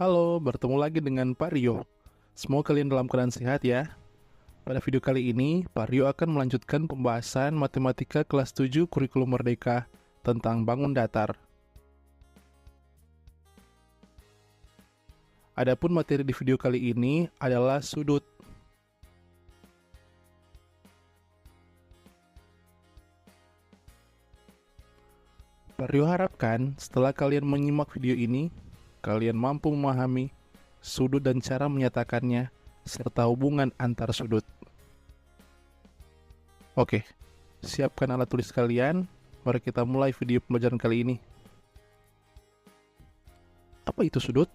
Halo, bertemu lagi dengan Pak Rio. Semoga kalian dalam keadaan sehat ya. Pada video kali ini, Pak Rio akan melanjutkan pembahasan Matematika kelas 7 Kurikulum Merdeka tentang bangun datar. Adapun materi di video kali ini adalah sudut. Pak Rio harapkan setelah kalian menyimak video ini, kalian mampu memahami sudut dan cara menyatakannya, serta hubungan antar sudut. Oke, siapkan alat tulis kalian, mari kita mulai video pembelajaran kali ini. Apa itu sudut?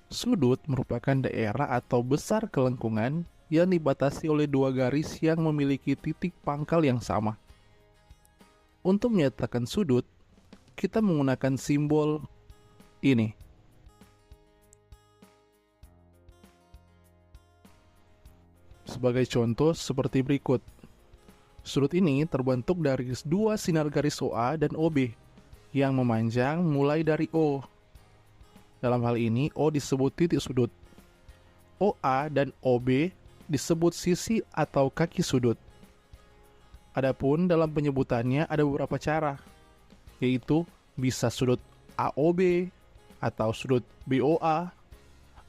Sudut merupakan daerah atau besar kelengkungan yang dibatasi oleh dua garis yang memiliki titik pangkal yang sama. Untuk menyatakan sudut, kita menggunakan simbol ini. Sebagai contoh seperti berikut. Sudut ini terbentuk dari dua sinar garis OA dan OB yang memanjang mulai dari O. Dalam hal ini, O disebut titik sudut. OA dan OB disebut sisi atau kaki sudut. Adapun dalam penyebutannya ada beberapa cara, yaitu bisa sudut AOB atau sudut BOA,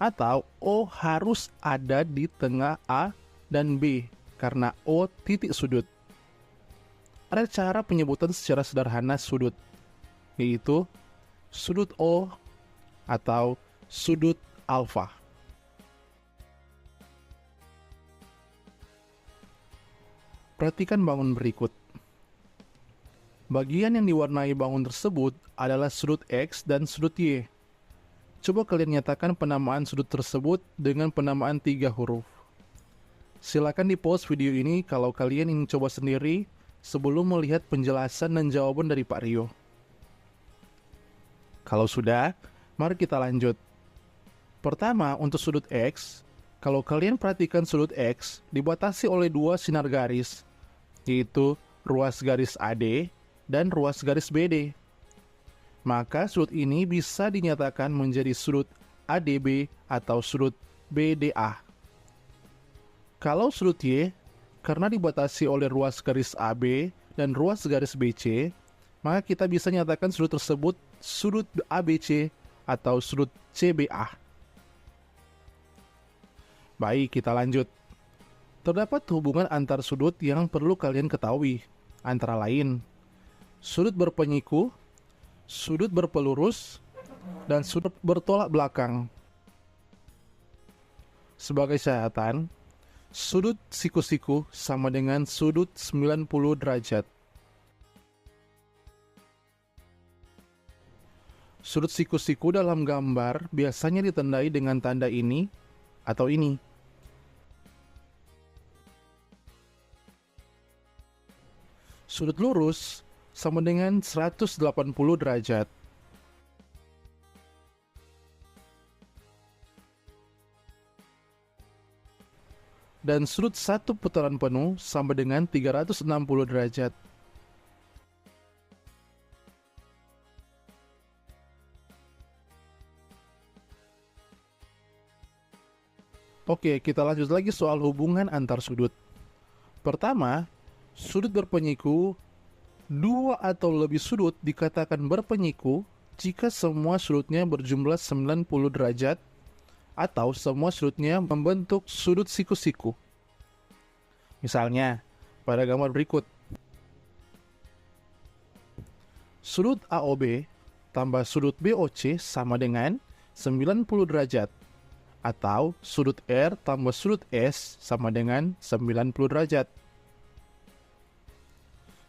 atau O harus ada di tengah A dan B karena O titik sudut. Ada cara penyebutan secara sederhana sudut, yaitu sudut O atau sudut alfa. Perhatikan bangun berikut. Bagian yang diwarnai bangun tersebut adalah sudut X dan sudut Y. Coba kalian nyatakan penamaan sudut tersebut dengan penamaan 3 huruf. Silakan di-pause video ini kalau kalian ingin coba sendiri sebelum melihat penjelasan dan jawaban dari Pak Rio. Kalau sudah, mari kita lanjut. Pertama, untuk sudut X, kalau kalian perhatikan sudut X dibatasi oleh dua sinar garis, yaitu ruas garis AD dan ruas garis BD. Maka sudut ini bisa dinyatakan menjadi sudut ADB atau sudut BDA. Kalau sudut Y, karena dibatasi oleh ruas garis AB dan ruas garis BC, maka kita bisa nyatakan sudut tersebut sudut ABC atau sudut CBA. Baik, kita lanjut. Terdapat hubungan antar sudut yang perlu kalian ketahui, antara lain sudut berpenyiku, sudut berpelurus, dan sudut bertolak belakang. Sebagai catatan, sudut siku-siku sama dengan sudut 90 derajat. Sudut siku-siku dalam gambar biasanya ditandai dengan tanda ini atau ini. Sudut lurus sama dengan 180 derajat. Dan sudut satu putaran penuh sama dengan 360 derajat. Oke, kita lanjut lagi soal hubungan antar sudut. Pertama, sudut berpenyiku, dua atau lebih sudut dikatakan berpenyiku jika semua sudutnya berjumlah 90 derajat atau semua sudutnya membentuk sudut siku-siku. Misalnya, pada gambar berikut. Sudut AOB tambah sudut BOC sama dengan 90 derajat. Atau sudut R tambah sudut S sama dengan 90 derajat.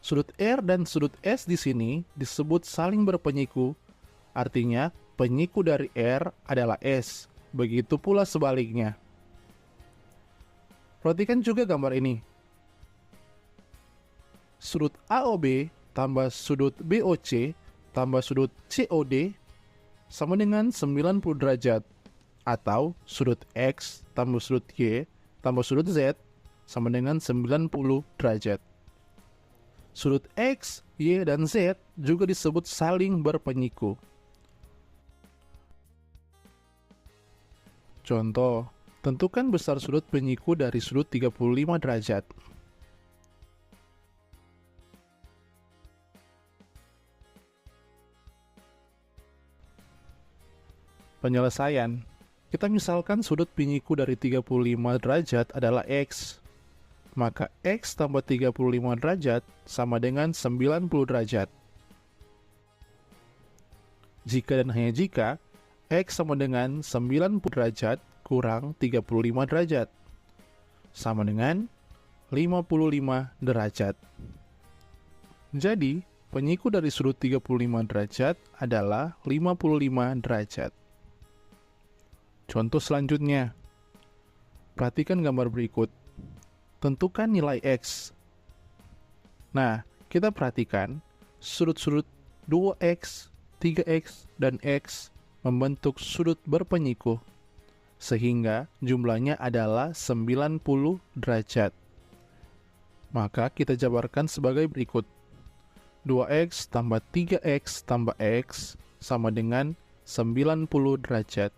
Sudut R dan sudut S di sini disebut saling berpenyiku, artinya penyiku dari R adalah S, begitu pula sebaliknya. Perhatikan juga gambar ini. Sudut AOB tambah sudut BOC tambah sudut COD sama dengan 90 derajat. Atau sudut X tambah sudut Y tambah sudut Z sama dengan 90 derajat. Sudut X, Y, dan Z juga disebut saling berpenyiku. Contoh, tentukan besar sudut penyiku dari sudut 35 derajat. Penyelesaian. Kita misalkan sudut penyiku dari 35 derajat adalah X. Maka X tambah 35 derajat sama dengan 90 derajat. Jika dan hanya jika X sama dengan 90 derajat kurang 35 derajat, sama dengan 55 derajat. Jadi, penyiku dari sudut 35 derajat adalah 55 derajat. Contoh selanjutnya. Perhatikan gambar berikut. Tentukan nilai X. Nah, kita perhatikan sudut-sudut 2X, 3X, dan X membentuk sudut berpenyiku, sehingga jumlahnya adalah 90 derajat. Maka kita jabarkan sebagai berikut. 2X tambah 3X tambah X sama dengan 90 derajat.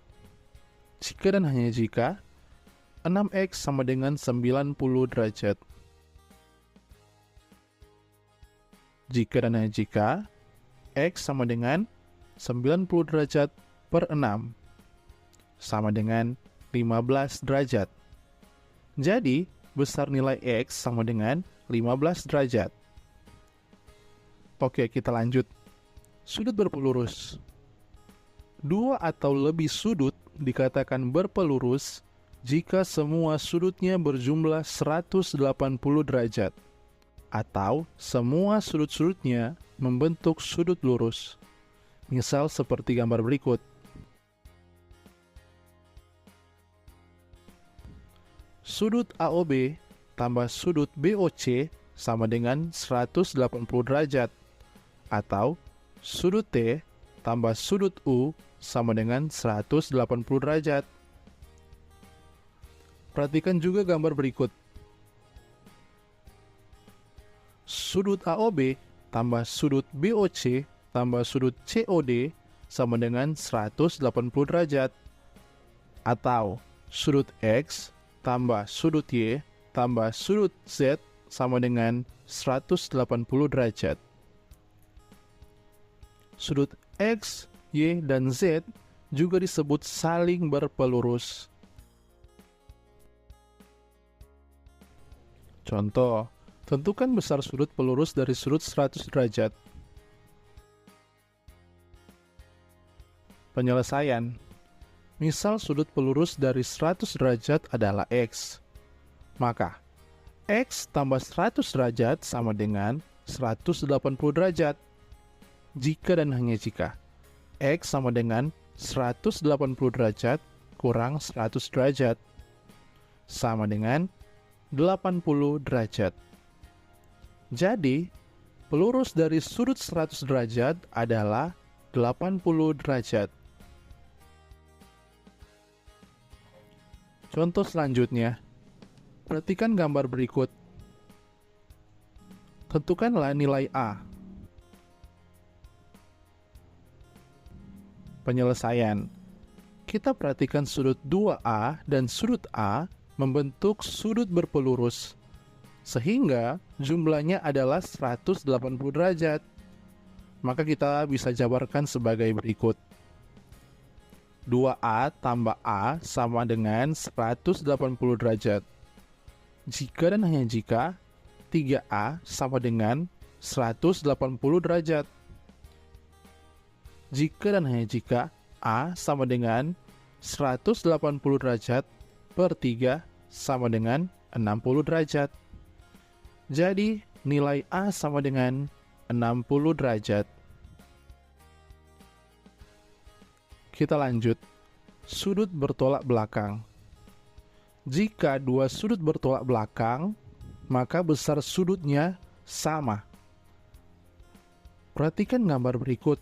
Jika dan hanya jika 6X sama dengan 90 derajat. Jika dan hanya jika X sama dengan 90 derajat per 6 sama dengan 15 derajat. Jadi, besar nilai X sama dengan 15 derajat. Oke, kita lanjut. Sudut berpelurus. Dua atau lebih sudut dikatakan berpelurus jika semua sudutnya berjumlah 180 derajat, atau semua sudut-sudutnya membentuk sudut lurus. Misal seperti gambar berikut. Sudut AOB tambah sudut BOC sama dengan 180 derajat, atau sudut T tambah sudut U sama dengan 180 derajat. Perhatikan juga gambar berikut. Sudut AOB tambah sudut BOC tambah sudut COD sama dengan 180 derajat. Atau sudut X tambah sudut Y tambah sudut Z sama dengan 180 derajat. Sudut X, Y, dan Z juga disebut saling berpelurus. Contoh, tentukan besar sudut pelurus dari sudut 100 derajat. Penyelesaian. Misal sudut pelurus dari 100 derajat adalah X. Maka, X tambah 100 derajat sama dengan 180 derajat. Jika dan hanya jika X sama dengan 180 derajat kurang 100 derajat, sama dengan 80 derajat. Jadi, pelurus dari sudut 100 derajat adalah 80 derajat. Contoh selanjutnya. Perhatikan gambar berikut. Tentukanlah nilai A. Penyelesaian. Kita perhatikan sudut 2A dan sudut A membentuk sudut berpelurus, sehingga jumlahnya adalah 180 derajat. Maka kita bisa jabarkan sebagai berikut. 2A tambah A sama dengan 180 derajat. Jika dan hanya jika 3A sama dengan 180 derajat. Jika dan hanya jika A sama dengan 180 derajat per 3 sama dengan 60 derajat. Jadi, nilai A sama dengan 60 derajat. Kita lanjut. Sudut bertolak belakang. Jika dua sudut bertolak belakang, maka besar sudutnya sama. Perhatikan gambar berikut.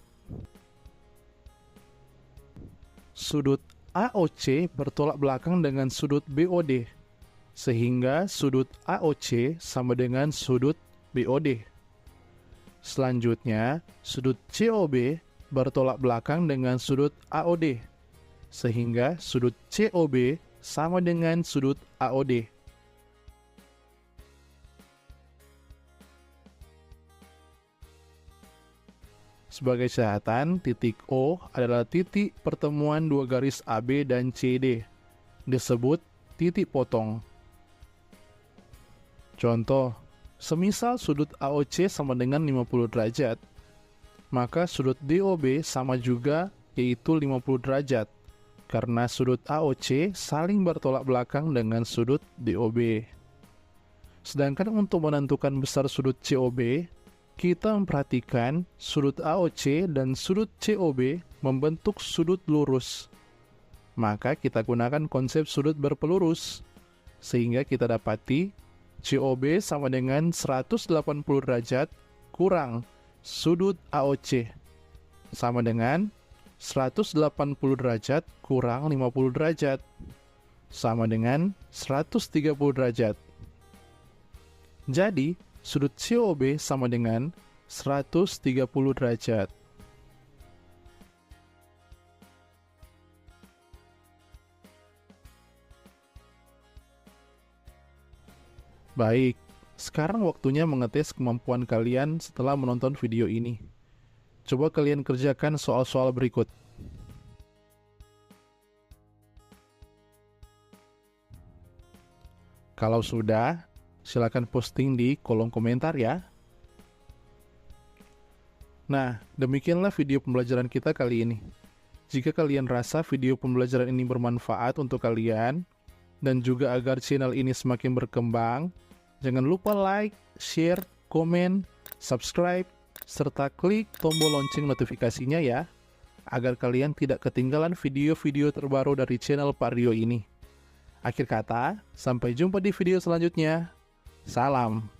Sudut AOC bertolak belakang dengan sudut BOD, sehingga sudut AOC sama dengan sudut BOD. Selanjutnya, sudut COB bertolak belakang dengan sudut AOD, sehingga sudut COB sama dengan sudut AOD. Sebagai catatan, titik O adalah titik pertemuan dua garis AB dan CD, disebut titik potong. Contoh, semisal sudut AOC sama dengan 50 derajat, maka sudut DOB sama juga, yaitu 50 derajat, karena sudut AOC saling bertolak belakang dengan sudut DOB. Sedangkan untuk menentukan besar sudut COB, kita memperhatikan sudut AOC dan sudut COB membentuk sudut lurus. Maka kita gunakan konsep sudut berpelurus, sehingga kita dapati COB sama dengan 180 derajat kurang sudut AOC, sama dengan 180 derajat kurang 50 derajat, sama dengan 130 derajat. Jadi, sudut COB sama dengan 130 derajat. Baik, sekarang waktunya mengetes kemampuan kalian setelah menonton video ini. Coba kalian kerjakan soal-soal berikut. Kalau sudah, silakan posting di kolom komentar ya. Nah, demikianlah video pembelajaran kita kali ini. Jika kalian rasa video pembelajaran ini bermanfaat untuk kalian, dan juga agar channel ini semakin berkembang, jangan lupa like, share, komen, subscribe, serta klik tombol lonceng notifikasinya ya, agar kalian tidak ketinggalan video-video terbaru dari channel Pak Rio ini. Akhir kata, sampai jumpa di video selanjutnya. Salam.